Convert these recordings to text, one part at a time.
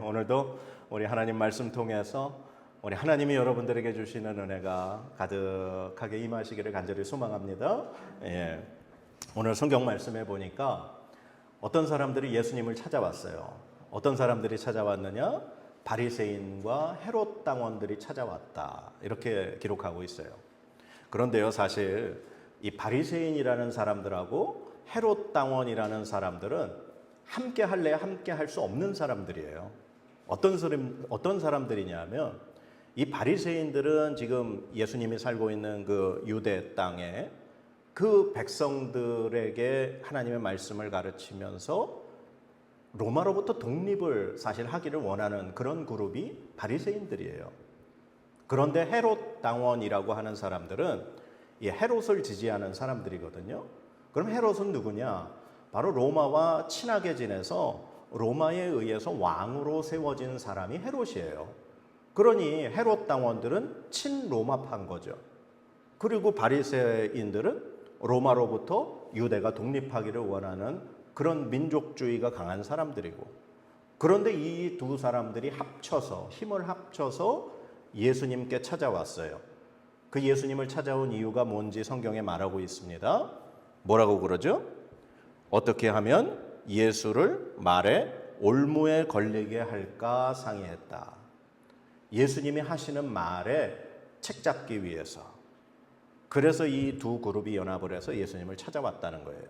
오늘도 우리 하나님 말씀 통해서 우리 하나님이 여러분들에게 주시는 은혜가 가득하게 임하시기를 간절히 소망합니다. 오늘 성경 말씀에 보니까 어떤 사람들이 예수님을 찾아왔어요. 어떤 사람들이 찾아왔느냐? 바리새인과 헤롯 당원들이 찾아왔다. 이렇게 기록하고 있어요. 그런데요, 사실 이 바리새인이라는 사람들하고 헤롯 당원이라는 사람들은 함께 할래야 함께 할 수 없는 사람들이에요. 어떤 사람들이냐면 이 바리새인들은 지금 예수님이 살고 있는 그 유대 땅에 그 백성들에게 하나님의 말씀을 가르치면서 로마로부터 독립을 사실 하기를 원하는 그런 그룹이 바리새인들이에요. 그런데 헤롯 당원이라고 하는 사람들은 이 헤롯을 지지하는 사람들이거든요. 그럼 헤롯은 누구냐? 바로 로마와 친하게 지내서 로마에 의해서 왕으로 세워진 사람이 헤롯이에요. 그러니 헤롯 당원들은 친로마파인 거죠. 그리고 바리새인들은 로마로부터 유대가 독립하기를 원하는 그런 민족주의가 강한 사람들이고, 그런데 이 두 사람들이 힘을 합쳐서 예수님께 찾아왔어요. 그 예수님을 찾아온 이유가 뭔지 성경에 말하고 있습니다. 뭐라고 그러죠? 어떻게 하면 예수를 말에 올무에 걸리게 할까 상의했다. 예수님이 하시는 말에 책 잡기 위해서. 그래서 이 두 그룹이 연합을 해서 예수님을 찾아왔다는 거예요.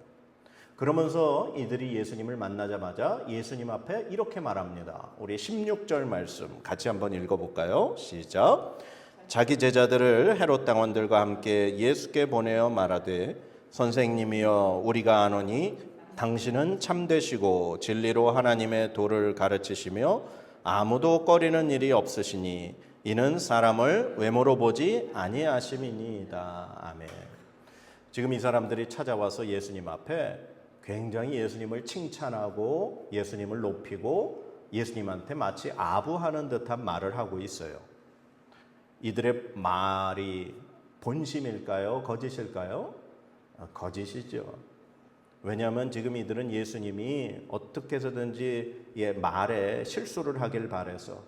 그러면서 이들이 예수님을 만나자마자 예수님 앞에 이렇게 말합니다. 우리 16절 말씀 같이 한번 읽어볼까요? 시작. 자기 제자들을 헤롯 당원들과 함께 예수께 보내어 말하되 선생님이여 우리가 아노니 당신은 참되시고 진리로 하나님의 도를 가르치시며 아무도 꺼리는 일이 없으시니 이는 사람을 외모로 보지 아니하심이니이다. 아멘. 지금 이 사람들이 찾아와서 예수님 앞에 굉장히 예수님을 칭찬하고 예수님을 높이고 예수님한테 마치 아부하는 듯한 말을 하고 있어요. 이들의 말이 본심일까요? 거짓일까요? 거짓이죠. 왜냐하면 지금 이들은 예수님이 어떻게 해서든지 말에 실수를 하길 바라서,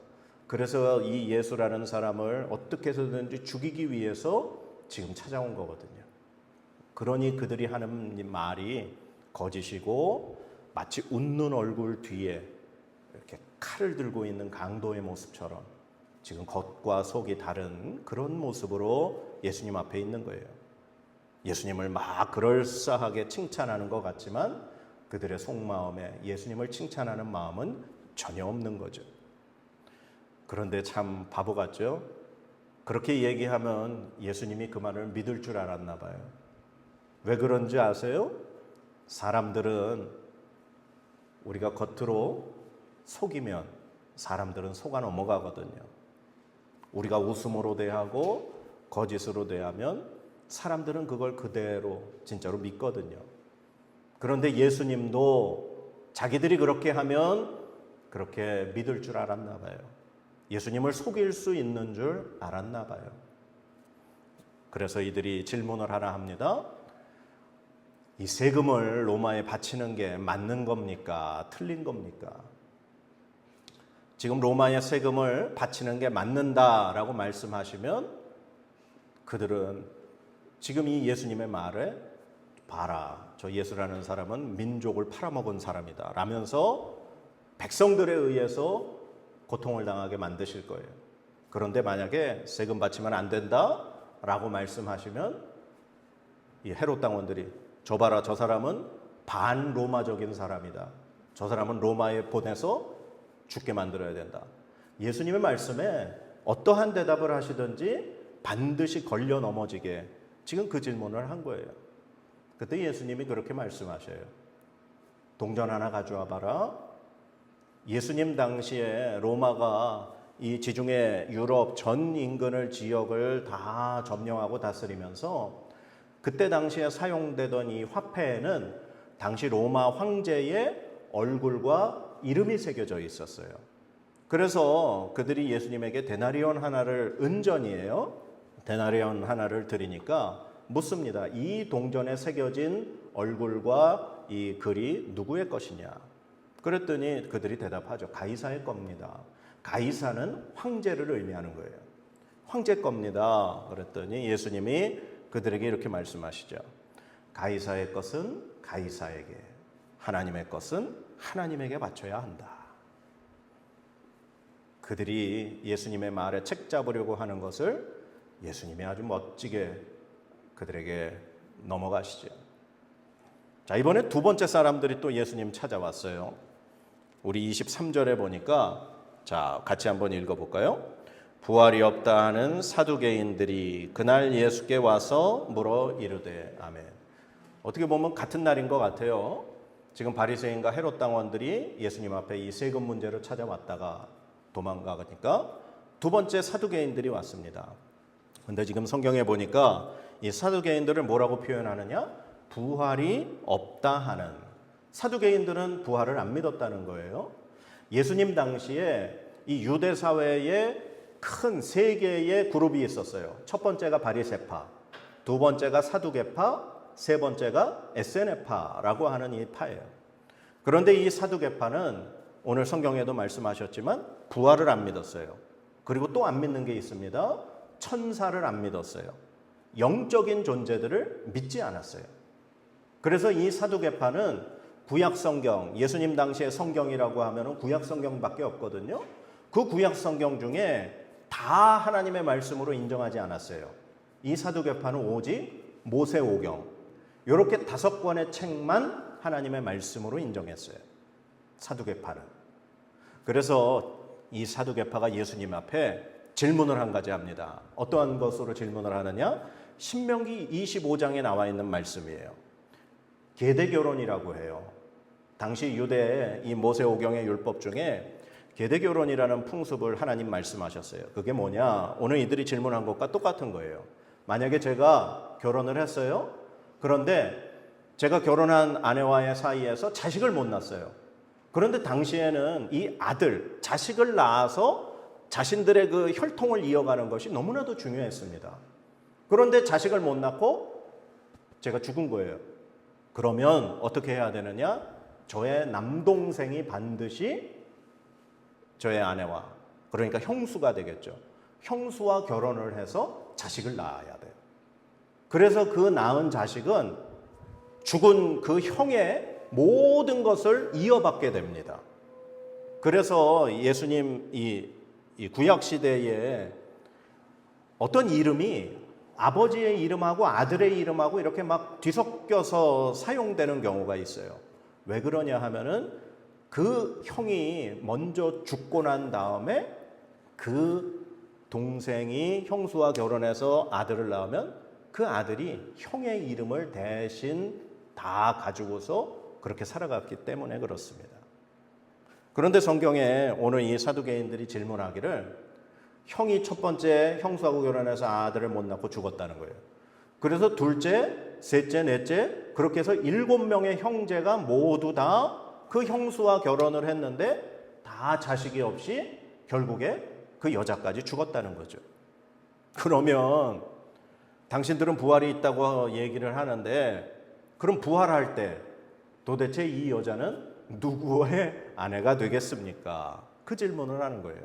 그래서 이 예수라는 사람을 어떻게 해서든지 죽이기 위해서 지금 찾아온 거거든요. 그러니 그들이 하는 말이 거짓이고 마치 웃는 얼굴 뒤에 이렇게 칼을 들고 있는 강도의 모습처럼 지금 겉과 속이 다른 그런 모습으로 예수님 앞에 있는 거예요. 예수님을 막 그럴싸하게 칭찬하는 것 같지만 그들의 속마음에 예수님을 칭찬하는 마음은 전혀 없는 거죠. 그런데 참 바보 같죠? 그렇게 얘기하면 예수님이 그 말을 믿을 줄 알았나 봐요. 왜 그런지 아세요? 사람들은 우리가 겉으로 속이면 사람들은 속아 넘어가거든요. 우리가 웃음으로 대하고 거짓으로 대하면 사람들은 그걸 그대로 진짜로 믿거든요. 그런데 예수님도 자기들이 그렇게 하면 그렇게 믿을 줄 알았나 봐요. 예수님을 속일 수 있는 줄 알았나 봐요. 그래서 이들이 질문을 하나 합니다. 이 세금을 로마에 바치는 게 맞는 겁니까? 틀린 겁니까? 지금 로마의 세금을 바치는 게 맞는다라고 말씀하시면 그들은 지금 이 예수님의 말에 봐라, 저 예수라는 사람은 민족을 팔아먹은 사람이다 라면서 백성들에 의해서 고통을 당하게 만드실 거예요. 그런데 만약에 세금 바치면 안 된다 라고 말씀하시면 이 헤롯 당원들이 저 봐라, 저 사람은 반로마적인 사람이다, 저 사람은 로마에 보내서 죽게 만들어야 된다. 예수님의 말씀에 어떠한 대답을 하시든지 반드시 걸려 넘어지게 지금 그 질문을 한 거예요. 그때 예수님이 그렇게 말씀하셔요. 동전 하나 가져와 봐라. 예수님 당시에 로마가 이 지중해 유럽 전 인근을 지역을 다 점령하고 다스리면서 그때 당시에 사용되던 이 화폐에는 당시 로마 황제의 얼굴과 이름이 새겨져 있었어요. 그래서 그들이 예수님에게 데나리온 하나를, 은전이에요, 데나리온 하나를 드리니까 묻습니다. 이 동전에 새겨진 얼굴과 이 글이 누구의 것이냐? 그랬더니 그들이 대답하죠. 가이사의 겁니다. 가이사는 황제를 의미하는 거예요. 황제 겁니다. 그랬더니 예수님이 그들에게 이렇게 말씀하시죠. 가이사의 것은 가이사에게, 하나님의 것은 하나님에게 바쳐야 한다. 그들이 예수님의 말에 책 잡으려고 하는 것을 예수님이 아주 멋지게 그들에게 넘어가시죠. 자, 이번에 두 번째 사람들이 또 예수님 찾아왔어요. 우리 23절에 보니까, 자, 같이 한번 읽어볼까요? 부활이 없다 하는 사두개인들이 그날 예수께 와서 물어 이르되. 아멘. 어떻게 보면 같은 날인 것 같아요. 지금 바리새인과 헤롯 당원들이 예수님 앞에 이 세금 문제로 찾아왔다가 도망가니까 두 번째 사두개인들이 왔습니다. 근데 지금 성경에 보니까 이 사두개인들을 뭐라고 표현하느냐? 부활이 없다 하는. 사두개인들은 부활을 안 믿었다는 거예요. 예수님 당시에 이 유대 사회에 큰 세 개의 그룹이 있었어요. 첫 번째가 바리새파, 두 번째가 사두개파, 세 번째가 에세네파라고 하는 이 파예요. 그런데 이 사두개파는 오늘 성경에도 말씀하셨지만 부활을 안 믿었어요. 그리고 또 안 믿는 게 있습니다. 천사를 안 믿었어요. 영적인 존재들을 믿지 않았어요. 그래서 이 사두개파는 구약 성경, 예수님 당시의 성경이라고 하면 구약 성경밖에 없거든요. 그 구약 성경 중에 다 하나님의 말씀으로 인정하지 않았어요. 이 사두개파는 오직 모세오경, 이렇게 5권의 책만 하나님의 말씀으로 인정했어요. 사두개파는. 그래서 이 사두개파가 예수님 앞에 질문을 한 가지 합니다. 어떠한 것으로 질문을 하느냐? 신명기 25장에 나와 있는 말씀이에요. 계대결혼이라고 해요. 당시 유대의 이 모세오경의 율법 중에 계대결혼이라는 풍습을 하나님 말씀하셨어요. 그게 뭐냐? 오늘 이들이 질문한 것과 똑같은 거예요. 만약에 제가 결혼을 했어요. 그런데 제가 결혼한 아내와의 사이에서 자식을 못 낳았어요. 그런데 당시에는 이 아들, 자식을 낳아서 자신들의 그 혈통을 이어가는 것이 너무나도 중요했습니다. 그런데 자식을 못 낳고 제가 죽은 거예요. 그러면 어떻게 해야 되느냐? 저의 남동생이 반드시 저의 아내와, 그러니까 형수가 되겠죠. 형수와 결혼을 해서 자식을 낳아야 돼요. 그래서 그 낳은 자식은 죽은 그 형의 모든 것을 이어받게 됩니다. 그래서 예수님 이 구약 시대에 어떤 이름이 아버지의 이름하고 아들의 이름하고 이렇게 막 뒤섞여서 사용되는 경우가 있어요. 왜 그러냐 하면은 그 형이 먼저 죽고 난 다음에 그 동생이 형수와 결혼해서 아들을 낳으면 그 아들이 형의 이름을 대신 다 가지고서 그렇게 살아갔기 때문에 그렇습니다. 그런데 성경에 오늘 이 사두개인들이 질문하기를 형이 첫 번째 형수하고 결혼해서 아들을 못 낳고 죽었다는 거예요. 그래서 둘째, 셋째, 넷째 그렇게 해서 7명의 형제가 모두 다 그 형수와 결혼을 했는데 다 자식이 없이 결국에 그 여자까지 죽었다는 거죠. 그러면 당신들은 부활이 있다고 얘기를 하는데 그럼 부활할 때 도대체 이 여자는 누구의 아내가 되겠습니까? 그 질문을 하는 거예요.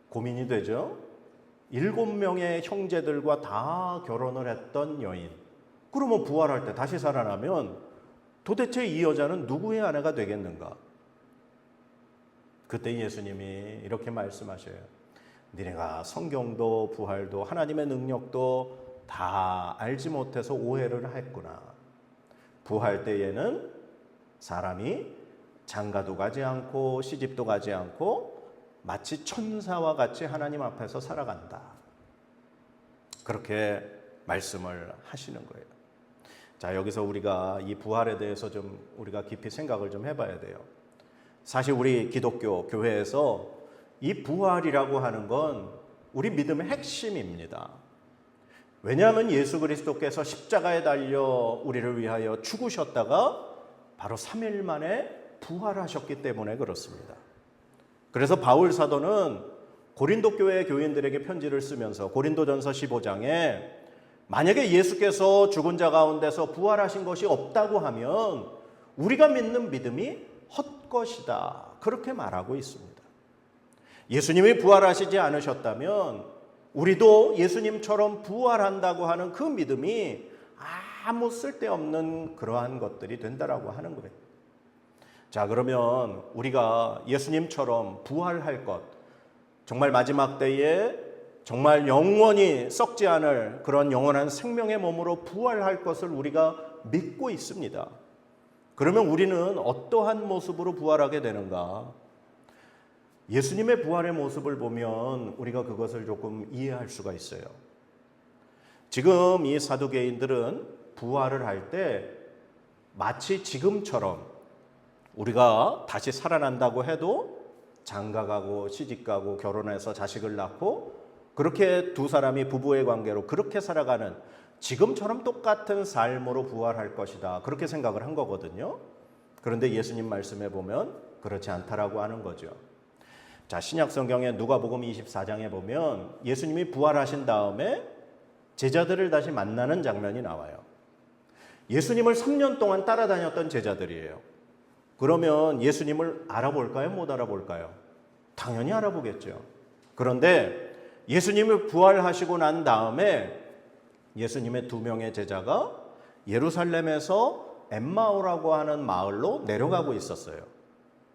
고민이 되죠? 7명의 형제들과 다 결혼을 했던 여인. 그러면 부활할 때 다시 살아나면 도대체 이 여자는 누구의 아내가 되겠는가? 그때 예수님이 이렇게 말씀하셔요. 니네가 성경도 부활도 하나님의 능력도 다 알지 못해서 오해를 했구나. 부활 때에는 사람이 장가도 가지 않고 시집도 가지 않고 마치 천사와 같이 하나님 앞에서 살아간다. 그렇게 말씀을 하시는 거예요. 자, 여기서 우리가 이 부활에 대해서 좀 우리가 깊이 생각을 좀 해봐야 돼요. 사실 우리 기독교 교회에서 이 부활이라고 하는 건 우리 믿음의 핵심입니다. 왜냐하면 예수 그리스도께서 십자가에 달려 우리를 위하여 죽으셨다가 바로 3일 만에 부활하셨기 때문에 그렇습니다. 그래서 바울 사도는 고린도 교회 교인들에게 편지를 쓰면서 고린도전서 15장에 만약에 예수께서 죽은 자 가운데서 부활하신 것이 없다고 하면 우리가 믿는 믿음이 헛것이다. 그렇게 말하고 있습니다. 예수님이 부활하시지 않으셨다면 우리도 예수님처럼 부활한다고 하는 그 믿음이 아무 쓸데없는 그러한 것들이 된다라고 하는 거예요. 자, 그러면 우리가 예수님처럼 부활할 것, 정말 마지막 때에 정말 영원히 썩지 않을 그런 영원한 생명의 몸으로 부활할 것을 우리가 믿고 있습니다. 그러면 우리는 어떠한 모습으로 부활하게 되는가? 예수님의 부활의 모습을 보면 우리가 그것을 조금 이해할 수가 있어요. 지금 이 사두개인들은 부활을 할 때 마치 지금처럼 우리가 다시 살아난다고 해도 장가가고 시집가고 결혼해서 자식을 낳고 그렇게 두 사람이 부부의 관계로 그렇게 살아가는 지금처럼 똑같은 삶으로 부활할 것이다. 그렇게 생각을 한 거거든요. 그런데 예수님 말씀에 보면 그렇지 않다라고 하는 거죠. 자, 신약 성경의 누가복음 24장에 보면 예수님이 부활하신 다음에 제자들을 다시 만나는 장면이 나와요. 예수님을 3년 동안 따라다녔던 제자들이에요. 그러면 예수님을 알아볼까요? 못 알아볼까요? 당연히 알아보겠죠. 그런데 예수님이 부활하시고 난 다음에 예수님의 2명의 제자가 예루살렘에서 엠마오라고 하는 마을로 내려가고 있었어요.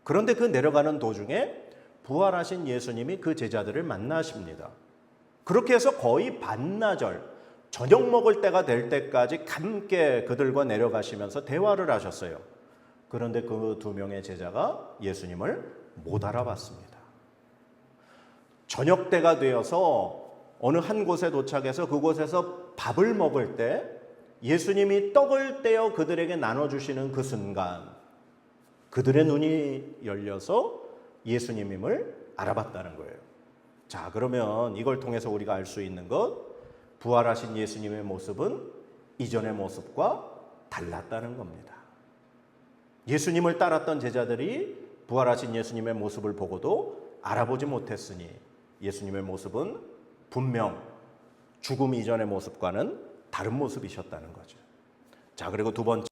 그런데 그 내려가는 도중에 부활하신 예수님이 그 제자들을 만나십니다. 그렇게 해서 거의 반나절, 저녁 먹을 때가 될 때까지 함께 그들과 내려가시면서 대화를 하셨어요. 그런데 그 2명의 제자가 예수님을 못 알아봤습니다. 저녁 때가 되어서 어느 한 곳에 도착해서 그곳에서 밥을 먹을 때 예수님이 떡을 떼어 그들에게 나눠주시는 그 순간 그들의 눈이 열려서 예수님임을 알아봤다는 거예요. 자, 그러면 이걸 통해서 우리가 알 수 있는 것, 부활하신 예수님의 모습은 이전의 모습과 달랐다는 겁니다. 예수님을 따랐던 제자들이 부활하신 예수님의 모습을 보고도 알아보지 못했으니 예수님의 모습은 분명 죽음 이전의 모습과는 다른 모습이셨다는 거죠. 자, 그리고 두 번째,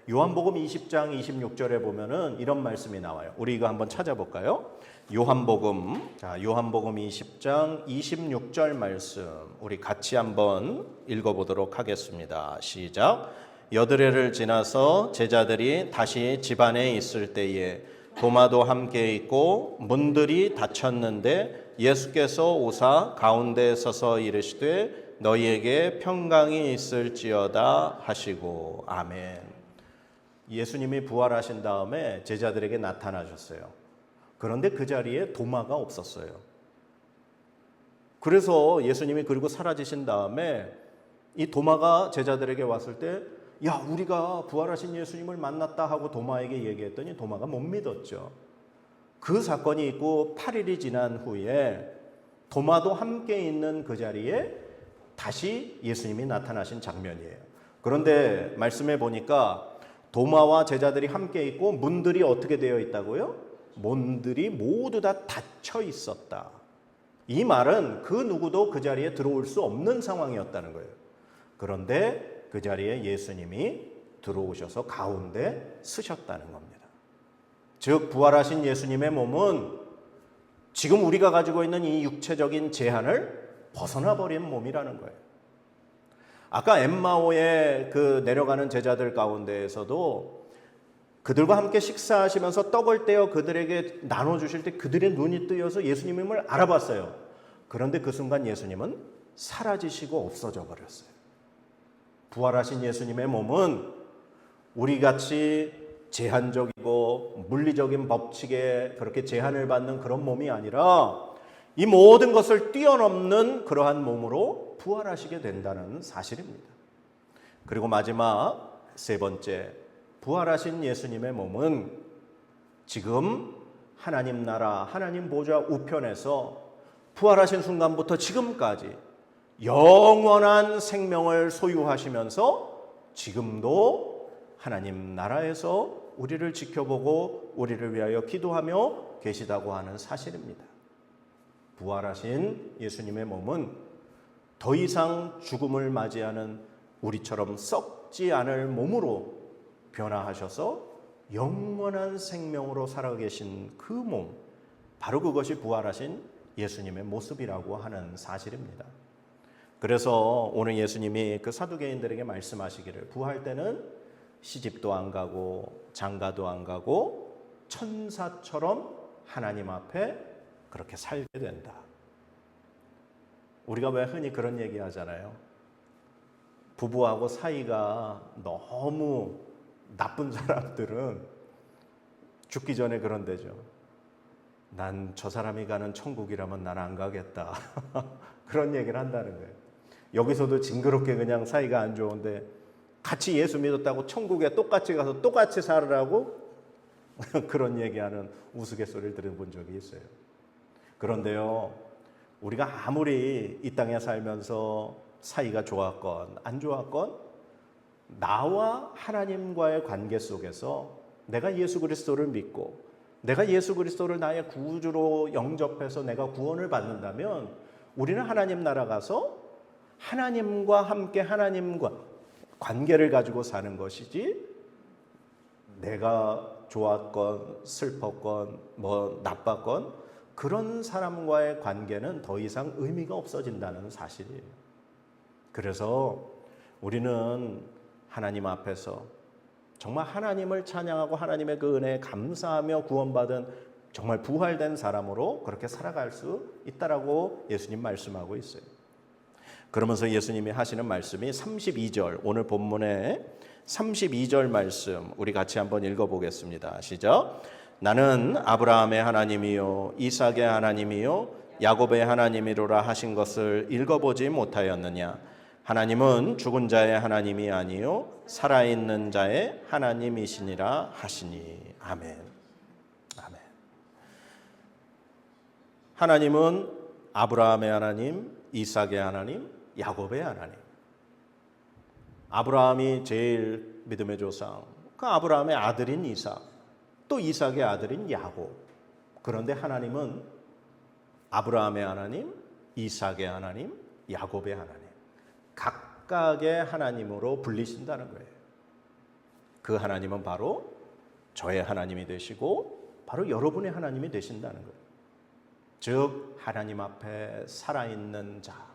요한복음 20장 26절에 보면은 이런 말씀이 나와요. 우리 이거 한번 찾아볼까요? 요한복음 20장 26절 말씀 우리 같이 한번 읽어보도록 하겠습니다. 시작. 여드레를 지나서 제자들이 다시 집안에 있을 때에 도마도 함께 있고 문들이 닫혔는데 예수께서 오사 가운데 서서 이르시되 너희에게 평강이 있을지어다 하시고. 아멘. 예수님이 부활하신 다음에 제자들에게 나타나셨어요. 그런데 그 자리에 도마가 없었어요. 그래서 예수님이 그리고 사라지신 다음에 이 도마가 제자들에게 왔을 때 야, 우리가 부활하신 예수님을 만났다 하고 도마에게 얘기했더니 도마가 못 믿었죠. 그 사건이 있고 8일이 지난 후에 도마도 함께 있는 그 자리에 다시 예수님이 나타나신 장면이에요. 그런데 말씀해 보니까 도마와 제자들이 함께 있고 문들이 어떻게 되어 있다고요? 문들이 모두 다 닫혀 있었다. 이 말은 그 누구도 그 자리에 들어올 수 없는 상황이었다는 거예요. 그런데 그 자리에 예수님이 들어오셔서 가운데 서셨다는 겁니다. 즉 부활하신 예수님의 몸은 지금 우리가 가지고 있는 이 육체적인 제한을 벗어나 버린 몸이라는 거예요. 아까 엠마오에 그 내려가는 제자들 가운데에서도 그들과 함께 식사하시면서 떡을 떼어 그들에게 나눠주실 때 그들의 눈이 뜨여서 예수님임을 알아봤어요. 그런데 그 순간 예수님은 사라지시고 없어져 버렸어요. 부활하신 예수님의 몸은 우리같이 제한적이고 물리적인 법칙에 그렇게 제한을 받는 그런 몸이 아니라 이 모든 것을 뛰어넘는 그러한 몸으로 부활하시게 된다는 사실입니다. 그리고 마지막 세 번째, 부활하신 예수님의 몸은 지금 하나님 나라, 하나님 보좌 우편에서 부활하신 순간부터 지금까지 영원한 생명을 소유하시면서 지금도 하나님 나라에서 우리를 지켜보고 우리를 위하여 기도하며 계시다고 하는 사실입니다. 부활하신 예수님의 몸은 더 이상 죽음을 맞이하는 우리처럼 썩지 않을 몸으로 변화하셔서 영원한 생명으로 살아계신 그 몸, 바로 그것이 부활하신 예수님의 모습이라고 하는 사실입니다. 그래서 오늘 예수님이 그 사두개인들에게 말씀하시기를, 부활 때는 시집도 안 가고 장가도 안 가고 천사처럼 하나님 앞에 그렇게 살게 된다. 우리가 왜 흔히 그런 얘기 하잖아요. 부부하고 사이가 너무 나쁜 사람들은 죽기 전에 그런대죠. 난 저 사람이 가는 천국이라면 난 안 가겠다. 그런 얘기를 한다는 거예요. 여기서도 징그럽게 그냥 사이가 안 좋은데 같이 예수 믿었다고 천국에 똑같이 가서 똑같이 살으라고 그런 얘기하는 우스갯소리를 들어본 적이 있어요. 그런데요, 우리가 아무리 이 땅에 살면서 사이가 좋았건 안 좋았건 나와 하나님과의 관계 속에서 내가 예수 그리스도를 믿고 내가 예수 그리스도를 나의 구주로 영접해서 내가 구원을 받는다면 우리는 하나님 나라 가서 하나님과 함께 하나님과 관계를 가지고 사는 것이지, 내가 좋았건 슬펐건 뭐 나빴건 그런 사람과의 관계는 더 이상 의미가 없어진다는 사실이에요. 그래서 우리는 하나님 앞에서 정말 하나님을 찬양하고 하나님의 그 은혜에 감사하며 구원받은 정말 부활된 사람으로 그렇게 살아갈 수 있다라고 예수님 말씀하고 있어요. 그러면서 예수님이 하시는 말씀이 32절, 오늘 본문의 32절 말씀 우리 같이 한번 읽어보겠습니다. 시작. 나는 아브라함의 하나님이요 이삭의 하나님이요 야곱의 하나님이로라 하신 것을 읽어보지 못하였느냐. 하나님은 죽은 자의 하나님이 아니요 살아있는 자의 하나님이시니라 하시니. 아멘. 아멘. 하나님은 아브라함의 하나님, 이삭의 하나님, 야곱의 하나님. 아브라함이 제일 믿음의 조상, 그 아브라함의 아들인 이삭, 또 이삭의 아들인 야곱. 그런데 하나님은 아브라함의 하나님, 이삭의 하나님, 야곱의 하나님, 각각의 하나님으로 불리신다는 거예요. 그 하나님은 바로 저의 하나님이 되시고 바로 여러분의 하나님이 되신다는 거예요. 즉 하나님 앞에 살아있는 자,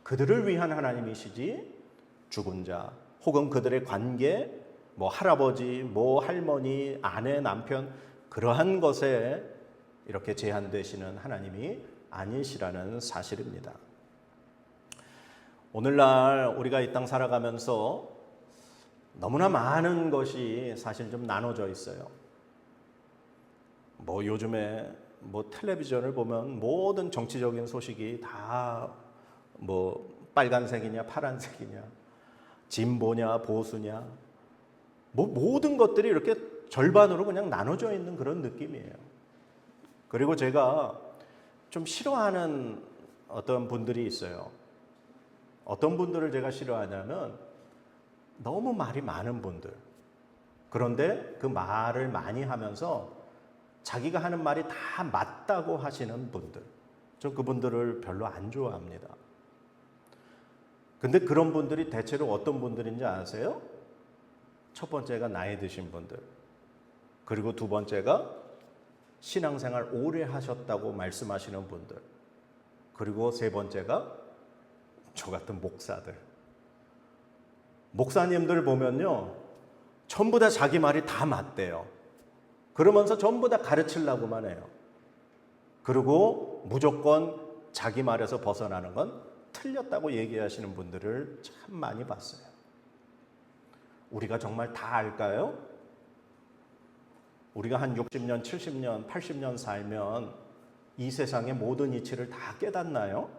그들을 위한 하나님이시지 죽은 자 혹은 그들의 관계, 뭐 할아버지, 뭐 할머니, 아내, 남편 그러한 것에 이렇게 제한되시는 하나님이 아니시라는 사실입니다. 오늘날 우리가 이 땅 살아가면서 너무나 많은 것이 사실 좀 나눠져 있어요. 뭐 요즘에 뭐 텔레비전을 보면 모든 정치적인 소식이 다 뭐 빨간색이냐 파란색이냐 진보냐 보수냐 뭐 모든 것들이 이렇게 절반으로 그냥 나눠져 있는 그런 느낌이에요. 그리고 제가 좀 싫어하는 어떤 분들이 있어요. 어떤 분들을 제가 싫어하냐면 너무 말이 많은 분들. 그런데 그 말을 많이 하면서 자기가 하는 말이 다 맞다고 하시는 분들. 저 그분들을 별로 안 좋아합니다. 근데 그런 분들이 대체로 어떤 분들인지 아세요? 첫 번째가 나이 드신 분들. 그리고 두 번째가 신앙생활 오래 하셨다고 말씀하시는 분들. 그리고 세 번째가 저 같은 목사들. 목사님들 보면요, 전부 다 자기 말이 다 맞대요. 그러면서 전부 다 가르치려고만 해요. 그리고 무조건 자기 말에서 벗어나는 건 틀렸다고 얘기하시는 분들을 참 많이 봤어요. 우리가 정말 다 알까요? 우리가 한 60년, 70년, 80년 살면 이 세상의 모든 이치를 다 깨닫나요?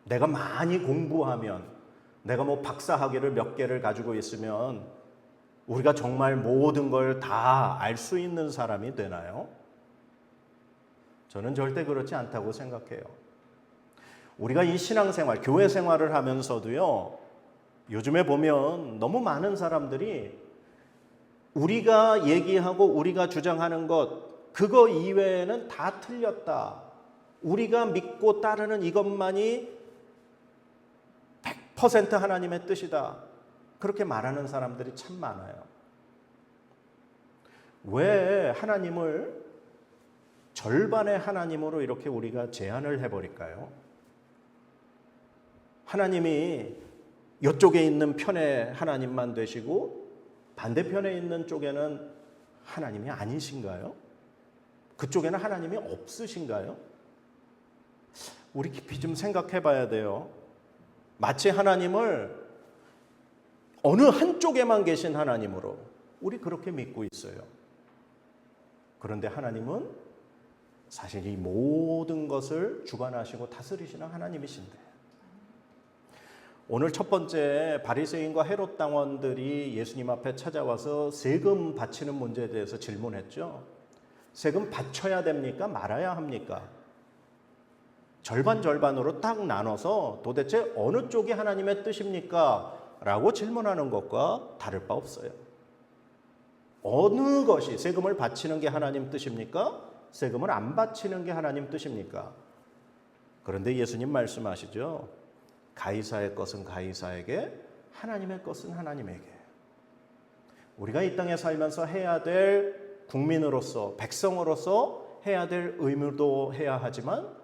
내가 많이 공부하면, 내가 뭐 박사학위를 몇 개를 가지고 있으면 우리가 정말 모든 걸 다 알 수 있는 사람이 되나요? 저는 절대 그렇지 않다고 생각해요. 우리가 이 신앙생활, 교회 생활을 하면서도요, 요즘에 보면 너무 많은 사람들이 우리가 얘기하고 우리가 주장하는 것, 그거 이외에는 다 틀렸다. 우리가 믿고 따르는 이것만이 100% 하나님의 뜻이다. 그렇게 말하는 사람들이 참 많아요. 왜 하나님을 절반의 하나님으로 이렇게 우리가 제한을 해버릴까요? 하나님이 이쪽에 있는 편의 하나님만 되시고 반대편에 있는 쪽에는 하나님이 아니신가요? 그쪽에는 하나님이 없으신가요? 우리 깊이 좀 생각해 봐야 돼요. 마치 하나님을 어느 한쪽에만 계신 하나님으로 우리 그렇게 믿고 있어요. 그런데 하나님은 사실 이 모든 것을 주관하시고 다스리시는 하나님이신데, 오늘 첫 번째 바리새인과 헤롯 당원들이 예수님 앞에 찾아와서 세금 바치는 문제에 대해서 질문했죠. 세금 바쳐야 됩니까? 말아야 합니까? 절반으로 딱 나눠서 도대체 어느 쪽이 하나님의 뜻입니까? 라고 질문하는 것과 다를 바 없어요. 어느 것이, 세금을 바치는 게 하나님 뜻입니까? 세금을 안 바치는 게 하나님 뜻입니까? 그런데 예수님 말씀하시죠. 가이사의 것은 가이사에게, 하나님의 것은 하나님에게. 우리가 이 땅에 살면서 해야 될 국민으로서, 백성으로서 해야 될 의무도 해야 하지만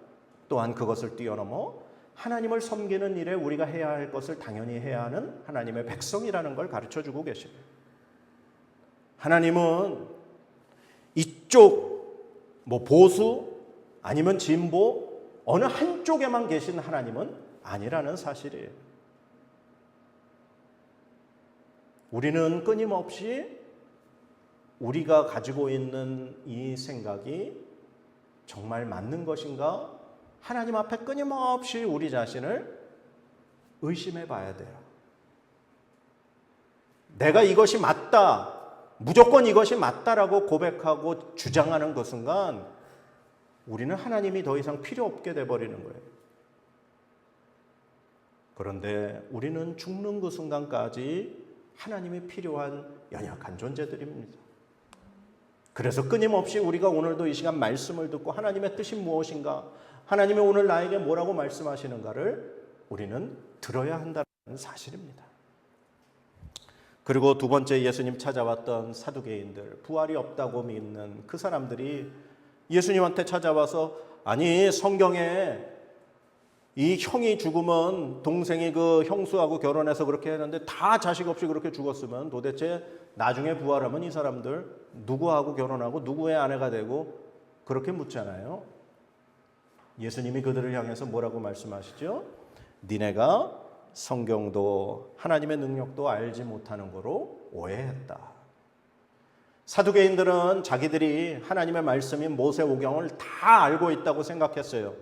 또한 그것을 뛰어넘어 하나님을 섬기는 일에 우리가 해야 할 것을 당연히 해야 하는 하나님의 백성이라는 걸 가르쳐주고 계십니다. 하나님은 이쪽 보수 아니면 진보 어느 한쪽에만 계신 하나님은 아니라는 사실이에요. 우리는 끊임없이 우리가 가지고 있는 이 생각이 정말 맞는 것인가? 하나님 앞에 끊임없이 우리 자신을 의심해 봐야 돼요. 내가 이것이 맞다, 무조건 이것이 맞다라고 고백하고 주장하는 그 순간 우리는 하나님이 더 이상 필요 없게 돼버리는 거예요. 그런데 우리는 죽는 그 순간까지 하나님이 필요한 연약한 존재들입니다. 그래서 끊임없이 우리가 오늘도 이 시간 말씀을 듣고 하나님의 뜻이 무엇인가, 하나님이 오늘 나에게 뭐라고 말씀하시는가를 우리는 들어야 한다는 사실입니다. 그리고 두 번째, 예수님 찾아왔던 사두개인들, 부활이 없다고 믿는 그 사람들이 예수님한테 찾아와서, 아니 성경에 이 형이 죽으면 동생이 그 형수하고 결혼해서 그렇게 했는데 다 자식 없이 그렇게 죽었으면 도대체 나중에 부활하면 이 사람들 누구하고 결혼하고 누구의 아내가 되고, 그렇게 묻잖아요. 예수님이 그들을 향해서 뭐라고 말씀하시죠? 니네가 성경도 하나님의 능력도 알지 못하는 거로 오해했다. 사두개인들은 자기들이 하나님의 말씀인 모세오경을 다 알고 있다고 생각했어요.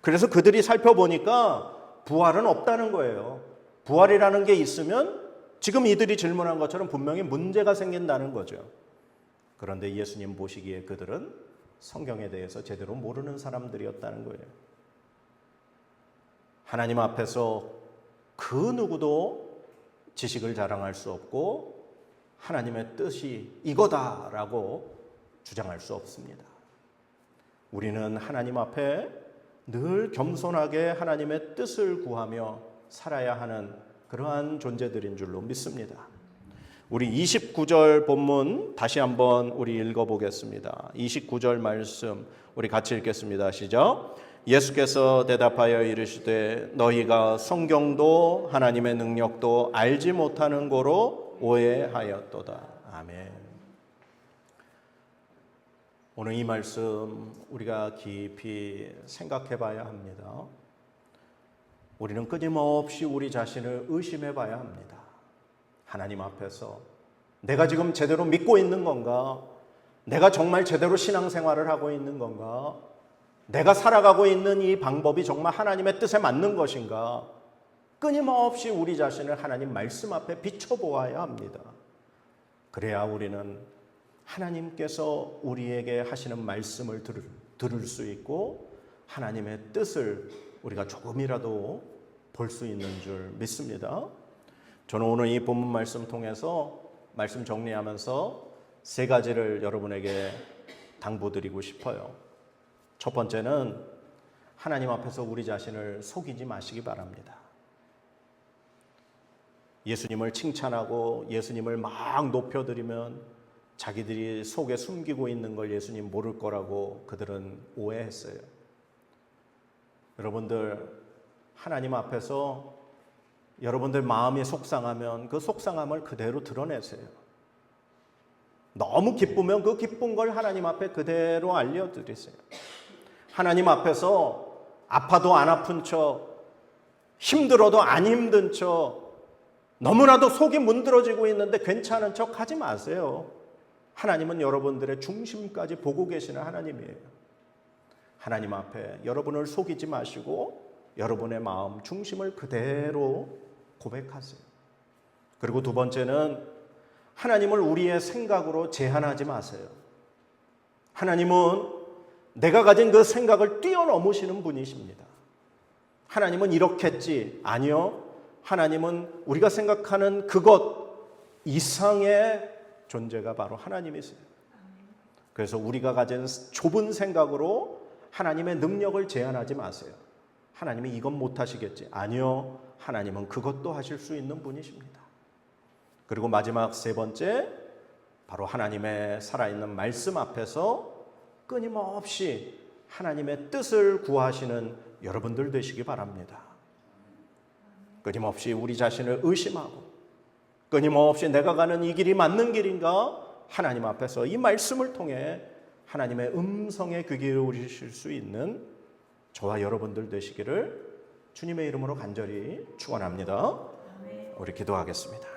그래서 그들이 살펴보니까 부활은 없다는 거예요. 부활이라는 게 있으면 지금 이들이 질문한 것처럼 분명히 문제가 생긴다는 거죠. 그런데 예수님 보시기에 그들은 성경에 대해서 제대로 모르는 사람들이었다는 거예요. 하나님 앞에서 그 누구도 지식을 자랑할 수 없고 하나님의 뜻이 이거다라고 주장할 수 없습니다. 우리는 하나님 앞에 늘 겸손하게 하나님의 뜻을 구하며 살아야 하는 그러한 존재들인 줄로 믿습니다. 우리 29절 본문 다시 한번 우리 읽어보겠습니다. 29절 말씀 우리 같이 읽겠습니다. 시작. 예수께서 대답하여 이르시되 너희가 성경도 하나님의 능력도 알지 못하는 고로 오해하였도다. 아멘. 오늘 이 말씀 우리가 깊이 생각해 봐야 합니다. 우리는 끊임없이 우리 자신을 의심해 봐야 합니다. 하나님 앞에서 내가 지금 제대로 믿고 있는 건가? 내가 정말 제대로 신앙생활을 하고 있는 건가? 내가 살아가고 있는 이 방법이 정말 하나님의 뜻에 맞는 것인가? 끊임없이 우리 자신을 하나님 말씀 앞에 비춰보아야 합니다. 그래야 우리는 하나님께서 우리에게 하시는 말씀을 들을 수 있고 하나님의 뜻을 우리가 조금이라도 볼 수 있는 줄 믿습니다. 저는 오늘 이 본문 말씀 통해서 말씀 정리하면서 세 가지를 여러분에게 당부드리고 싶어요. 첫 번째는 하나님 앞에서 우리 자신을 속이지 마시기 바랍니다. 예수님을 칭찬하고 예수님을 막 높여드리면 자기들이 속에 숨기고 있는 걸 예수님 모를 거라고 그들은 오해했어요. 여러분들, 하나님 앞에서 여러분들 마음이 속상하면 그 속상함을 그대로 드러내세요. 너무 기쁘면 그 기쁜 걸 하나님 앞에 그대로 알려드리세요. 하나님 앞에서 아파도 안 아픈 척, 힘들어도 안 힘든 척, 너무나도 속이 문드러지고 있는데 괜찮은 척 하지 마세요. 하나님은 여러분들의 중심까지 보고 계시는 하나님이에요. 하나님 앞에 여러분을 속이지 마시고 여러분의 마음 중심을 그대로 고백하세요. 그리고 두 번째는 하나님을 우리의 생각으로 제한하지 마세요. 하나님은 내가 가진 그 생각을 뛰어넘으시는 분이십니다. 하나님은 이렇겠지. 아니요. 하나님은 우리가 생각하는 그것 이상의 존재가 바로 하나님이세요. 그래서 우리가 가진 좁은 생각으로 하나님의 능력을 제한하지 마세요. 하나님이 이건 못하시겠지. 아니요. 하나님은 그것도 하실 수 있는 분이십니다. 그리고 마지막 세 번째, 바로 하나님의 살아있는 말씀 앞에서 끊임없이 하나님의 뜻을 구하시는 여러분들 되시기 바랍니다. 끊임없이 우리 자신을 의심하고 끊임없이 내가 가는 이 길이 맞는 길인가? 하나님 앞에서 이 말씀을 통해 하나님의 음성에 귀 기울이실 수 있는 저와 여러분들 되시기를 주님의 이름으로 간절히 축원합니다. 우리 기도하겠습니다.